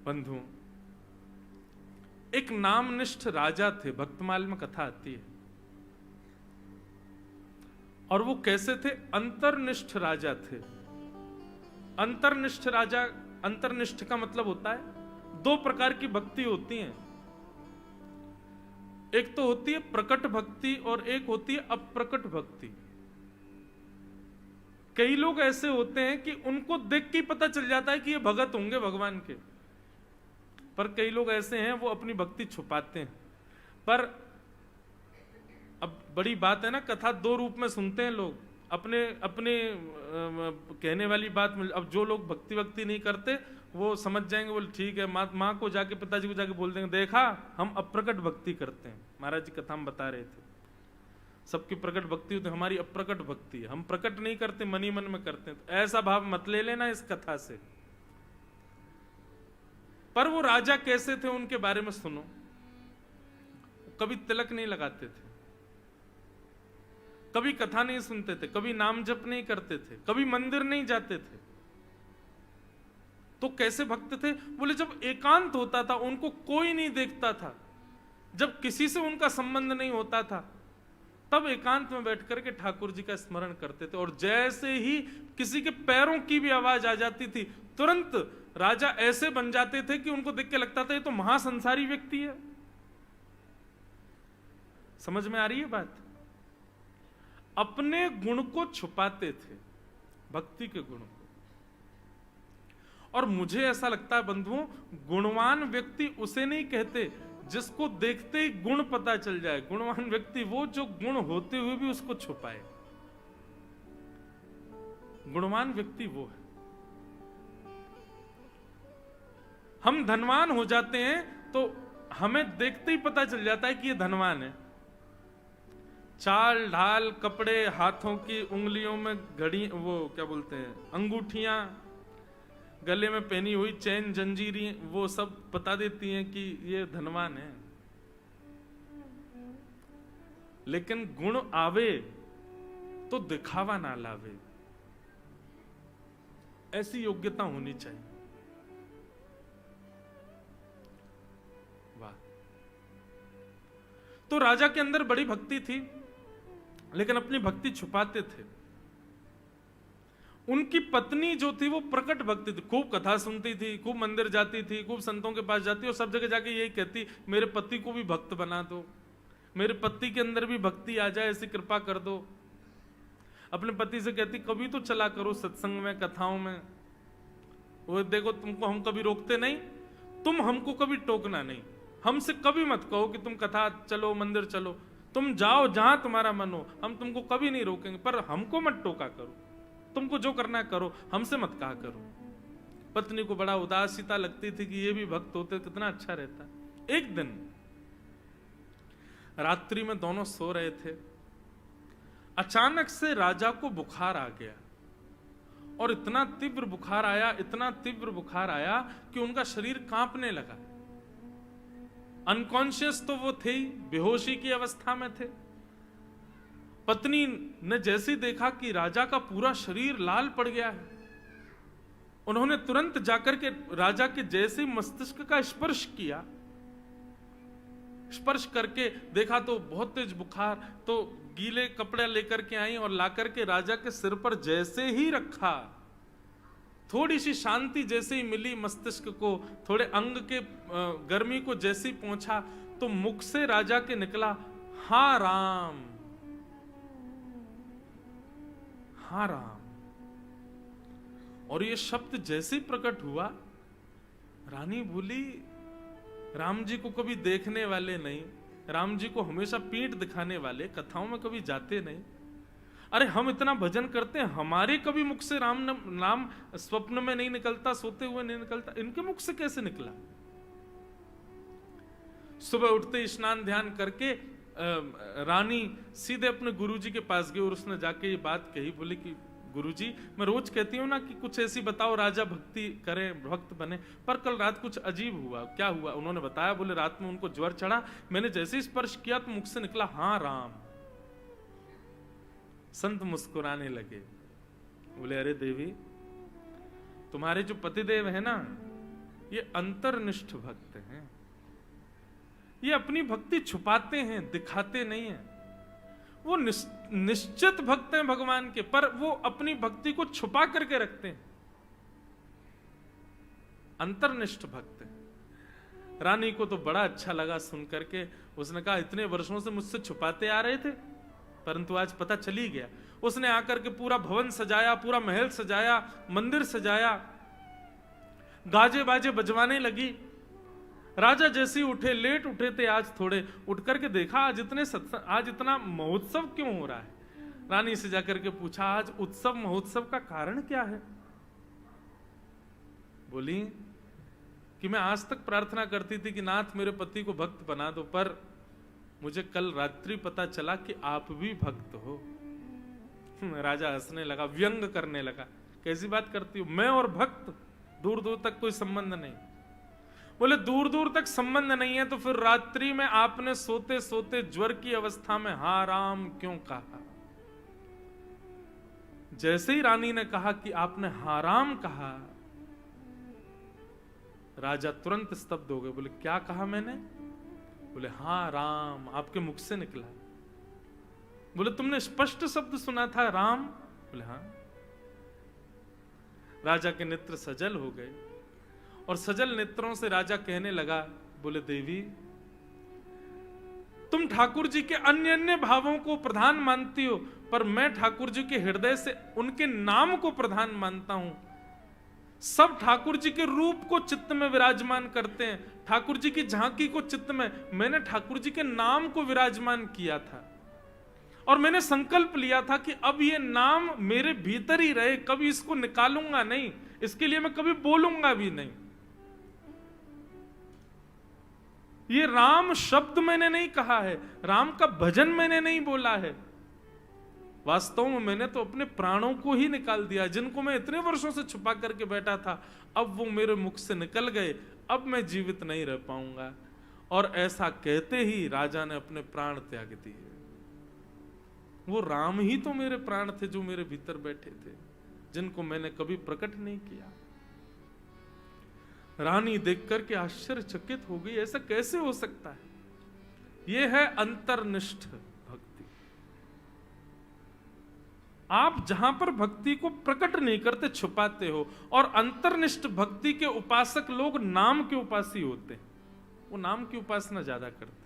बंधु, एक नामनिष्ठ राजा थे, भक्तमाल में कथा आती है। और वो कैसे थे? अंतर्निष्ठ राजा थे। अंतर्निष्ठ राजा, अंतर्निष्ठ का मतलब होता है दो प्रकार की भक्ति होती है। एक तो होती है प्रकट भक्ति और एक होती है अप्रकट भक्ति। कई लोग ऐसे होते हैं कि उनको देख के ही पता चल जाता है कि ये भगत होंगे भगवान के, पर कई लोग ऐसे हैं वो अपनी भक्ति छुपाते हैं। पर अब बड़ी बात है ना, कथा दो रूप में सुनते हैं लोग, अपने अपने कहने वाली बात। अब जो लोग भक्ति नहीं करते वो समझ जाएंगे, बोले ठीक है, माँ को जाके, पिताजी को जाके बोल देंगे, देखा हम अप्रकट भक्ति करते हैं। महाराज जी कथा में बता रहे थे, सबकी प्रकट भक्ति होती है, हमारी अप्रकट भक्ति है, हम प्रकट नहीं करते, मन ही मन में करते हैं। तो ऐसा भाव मत ले लेना इस कथा से। पर वो राजा कैसे थे उनके बारे में सुनो। कभी तिलक नहीं लगाते थे, कभी कथा नहीं सुनते थे, कभी नाम जप नहीं करते थे, कभी मंदिर नहीं जाते थे। तो कैसे भक्त थे? बोले जब एकांत होता था, उनको कोई नहीं देखता था, जब किसी से उनका संबंध नहीं होता था, तब एकांत में बैठ करके ठाकुर जी का स्मरण करते थे। और जैसे ही किसी के पैरों की भी आवाज आ जाती थी, तुरंत राजा ऐसे बन जाते थे कि उनको देख के लगता था ये तो महासंसारी व्यक्ति है। समझ में आ रही है बात? अपने गुण को छुपाते थे, भक्ति के गुण को। और मुझे ऐसा लगता है बंधुओं, गुणवान व्यक्ति उसे नहीं कहते जिसको देखते ही गुण पता चल जाए। गुणवान व्यक्ति वो जो गुण होते हुए भी उसको छुपाए। गुणवान व्यक्ति वो है। हम धनवान हो जाते हैं तो हमें देखते ही पता चल जाता है कि ये धनवान है। चाल ढाल, कपड़े, हाथों की उंगलियों में घड़ी, वो क्या बोलते हैं, अंगूठियां, गले में पहनी हुई चैन, जंजीरी, वो सब बता देती हैं कि ये धनवान है। लेकिन गुण आवे तो दिखावा ना लावे, ऐसी योग्यता होनी चाहिए। वाह। तो राजा के अंदर बड़ी भक्ति थी, लेकिन अपनी भक्ति छुपाते थे। उनकी पत्नी जो थी वो प्रकट भक्ति थी, खूब कथा सुनती थी, खूब मंदिर जाती थी, खूब संतों के पास जाती, और सब जगह जाके यही कहती, मेरे पति को भी भक्त बना दो, मेरे पति के अंदर भी भक्ति आ जाए, ऐसी कृपा कर दो। अपने पति से कहती कभी तो चला करो सत्संग में, कथाओं में। वो देखो तुमको हम कभी रोकते नहीं, तुम हमको कभी टोकना नहीं, हमसे कभी मत कहो कि तुम कथा चलो, मंदिर चलो, तुम जाओ जहां तुम्हारा मन हो, हम तुमको कभी नहीं रोकेंगे, पर हमको मत टोका करो, तुमको जो करना करो, हमसे मत कहा करो। पत्नी को बड़ा उदासीता लगती थी कि ये भी भक्त होते, कितना अच्छा रहता। एक दिन रात्रि में दोनों सो रहे थे, अचानक से राजा को बुखार आ गया, और इतना तीव्र बुखार आया, इतना तीव्र बुखार आया कि उनका शरीर कांपने लगा। अनकॉन्शियस तो वो थे ही, बेहोशी की अवस्था में थे। पत्नी ने जैसे देखा कि राजा का पूरा शरीर लाल पड़ गया है, उन्होंने तुरंत जाकर के राजा के जैसे मस्तिष्क का स्पर्श किया, स्पर्श करके देखा तो बहुत तेज बुखार। तो गीले कपड़े लेकर के आई और लाकर के राजा के सिर पर जैसे ही रखा, थोड़ी सी शांति जैसे ही मिली मस्तिष्क को, थोड़े अंग के गर्मी को जैसे ही पहुंचा, तो मुख से राजा के निकला, हाँ राम, हाँ राम। और ये शब्द जैसे ही प्रकट हुआ, रानी बोली राम जी को कभी देखने वाले नहीं, राम जी को हमेशा पीठ दिखाने वाले, कथाओं में कभी जाते नहीं, अरे हम इतना भजन करते हैं, हमारे कभी मुख से राम नाम स्वप्न में नहीं निकलता, सोते हुए नहीं निकलता, इनके मुख से कैसे निकला? सुबह उठते स्नान ध्यान करके रानी सीधे अपने गुरुजी के पास गई और उसने जाके ये बात कही, बोली कि गुरुजी, मैं रोज कहती हूँ ना कि कुछ ऐसी बताओ राजा भक्ति करे, भक्त बने, पर कल रात कुछ अजीब हुआ। क्या हुआ? उन्होंने बताया, बोले रात में उनको ज्वर चढ़ा, मैंने जैसे ही स्पर्श किया तो मुख से निकला हाँ राम। संत मुस्कुराने लगे, बोले अरे देवी, तुम्हारे जो पतिदेव है ना, ये अंतर्निष्ठ भक्त हैं। ये अपनी भक्ति छुपाते हैं, दिखाते नहीं हैं। वो निश्चित भक्त हैं भगवान के, पर वो अपनी भक्ति को छुपा करके रखते हैं। अंतर्निष्ठ भक्त हैं। रानी को तो बड़ा अच्छा लगा सुन करके। उसने कहा इतने वर्षों से मुझसे छुपाते आ रहे थे, परंतु आज पता चली गया। उसने आकर के पूरा भवन सजाया, पूरा महल सजाया, मंदिर सजाया, गाजे बाजे बजवाने लगी। राजा जैसे ही उठे, लेट उठे थे आज थोड़े, उठ करके देखा आज इतना महोत्सव क्यों हो रहा है। रानी से जाकर के पूछा आज उत्सव महोत्सव का कारण क्या है। बोली कि मैं आज तक प्रार्थना करती थी कि नाथ मेरे पति को भक्त बना दो, पर मुझे कल रात्रि पता चला कि आप भी भक्त हो। राजा हंसने लगा, व्यंग करने लगा, कैसी बात करती हो, मैं और भक्त दूर दूर तक कोई संबंध नहीं। बोले दूर दूर तक संबंध नहीं है तो फिर रात्रि में आपने सोते सोते ज्वर की अवस्था में हा राम क्यों कहा। जैसे ही रानी ने कहा कि आपने हा राम कहा, राजा तुरंत स्तब्ध हो गए। बोले क्या कहा मैंने। बोले हाँ राम आपके मुख से निकला। बोले तुमने स्पष्ट शब्द सुना था राम। बोले हाँ। राजा के नेत्र सजल हो गए और सजल नेत्रों से राजा कहने लगा, बोले देवी तुम ठाकुर जी के अन्य अन्य भावों को प्रधान मानती हो, पर मैं ठाकुर जी के हृदय से उनके नाम को प्रधान मानता हूं। सब ठाकुर जी के रूप को चित्त में विराजमान करते हैं, ठाकुर जी की झांकी को चित्त में। मैंने ठाकुर जी के नाम को विराजमान किया था और मैंने संकल्प लिया था कि अब ये नाम मेरे भीतर ही रहे, कभी इसको निकालूंगा नहीं, इसके लिए मैं कभी बोलूंगा भी नहीं। ये राम शब्द मैंने नहीं कहा है, राम का भजन मैंने नहीं बोला है। वास्तव में मैंने तो अपने प्राणों को ही निकाल दिया, जिनको मैं इतने वर्षों से छुपा करके बैठा था, अब वो मेरे मुख से निकल गए, अब मैं जीवित नहीं रह पाऊंगा। और ऐसा कहते ही राजा ने अपने प्राण त्याग दिए। वो राम ही तो मेरे प्राण थे जो मेरे भीतर बैठे थे, जिनको मैंने कभी प्रकट नहीं किया। रानी देख करके आश्चर्यचकित हो गई, ऐसा कैसे हो सकता है। यह है अंतर्निष्ठ भक्ति। आप जहां पर भक्ति को प्रकट नहीं करते, छुपाते हो। और अंतर्निष्ठ भक्ति के उपासक लोग नाम के उपासी होते हैं, वो नाम की उपासना ज्यादा करते हैं।